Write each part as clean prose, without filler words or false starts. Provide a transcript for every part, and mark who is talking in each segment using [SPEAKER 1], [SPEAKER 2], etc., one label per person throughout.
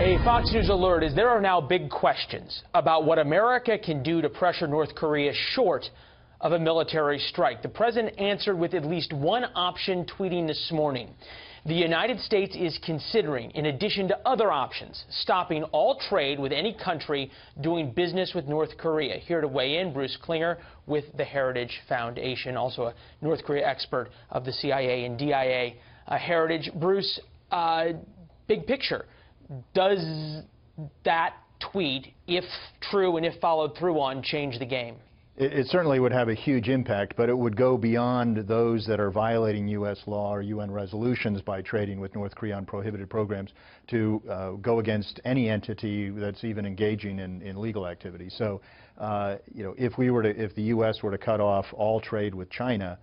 [SPEAKER 1] A Fox News alert is there are now big questions about what America can do to pressure North Korea short of a military strike. The president answered with at least one option, tweeting this morning. The United States is considering, in addition to other options, stopping all trade with any country doing business with North Korea. Here to weigh in, Bruce Klingner with the Heritage Foundation, also a North Korea expert of the CIA and DIA Heritage. Bruce, big picture. Does that tweet, if true and if followed through on, change the game?
[SPEAKER 2] It certainly would have a huge impact, but it would go beyond those that are violating U.S. law or UN resolutions by trading with North Korea on prohibited programs to go against any entity that's even engaging in legal activity. So, if the U.S. were to cut off all trade with China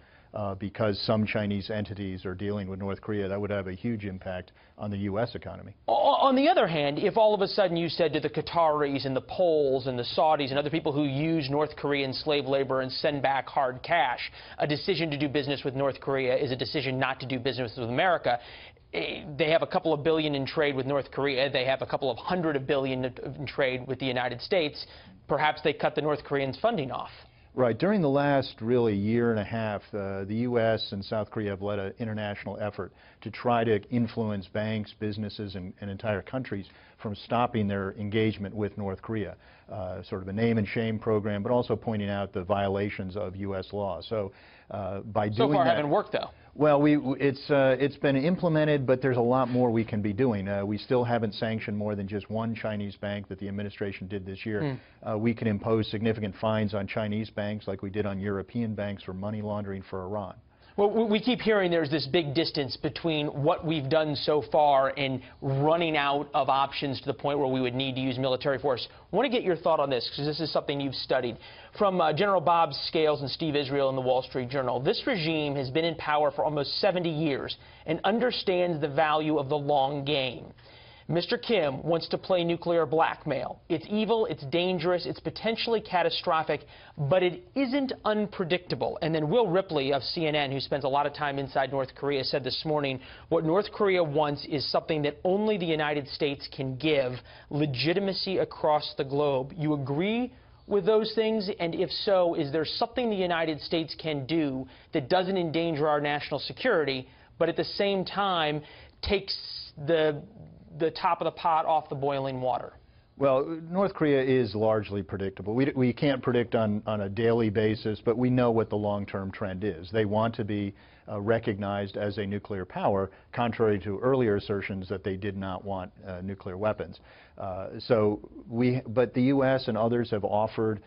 [SPEAKER 2] because some Chinese entities are dealing with North Korea, that would have a huge impact on the U.S. economy.
[SPEAKER 1] On the other hand, if all of a sudden you said to the Qataris and the Poles and the Saudis and other people who use North Korean slave labor and send back hard cash, a decision to do business with North Korea is a decision not to do business with America. They have a couple of billion in trade with North Korea. They have a couple of $100 billion in trade with the United States. Perhaps they cut the North Koreans' funding off.
[SPEAKER 2] Right. During the last really year and a half, the U.S. and South Korea have led an international effort to try to influence banks, businesses, and entire countries from stopping their engagement with North Korea. Sort of a name and shame program, but also pointing out the violations of U.S. law. So by doing that, so far
[SPEAKER 1] haven't worked though.
[SPEAKER 2] Well, it's been implemented, but there's a lot more we can be doing. We still haven't sanctioned more than just one Chinese bank that the administration did this year. We can impose significant fines on Chinese banks like we did on European banks for money laundering for Iran.
[SPEAKER 1] Well, we keep hearing there's this big distance between what we've done so far and running out of options to the point where we would need to use military force. I want to get your thought on this, because this is something you've studied. From General Bob Scales and Steve Israel in the Wall Street Journal, this regime has been in power for almost 70 years and understands the value of the long game. Mr. Kim wants to play nuclear blackmail. It's evil, it's dangerous, it's potentially catastrophic, but it isn't unpredictable. And then Will Ripley of CNN, who spends a lot of time inside North Korea, said this morning, what North Korea wants is something that only the United States can give, legitimacy across the globe. You agree with those things? And if so, is there something the United States can do that doesn't endanger our national security, but at the same time takes the top of the pot off the boiling water?
[SPEAKER 2] Well, North Korea is largely predictable. We can't predict on a daily basis, but we know what the long-term trend is. They want to be recognized as a nuclear power, contrary to earlier assertions that they did not want nuclear weapons. But the U.S. and others have offered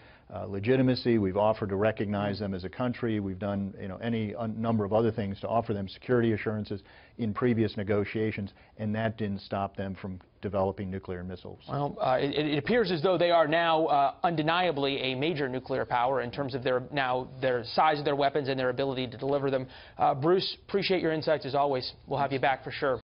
[SPEAKER 2] legitimacy. We've offered to recognize them as a country. We've done any number of other things to offer them security assurances in previous negotiations, and that didn't stop them from developing nuclear missiles.
[SPEAKER 1] Well, it appears as though they are now undeniably a major nuclear power in terms of their size of their weapons and their ability to deliver them. Bruce, appreciate your insights as always. We'll have you back for sure.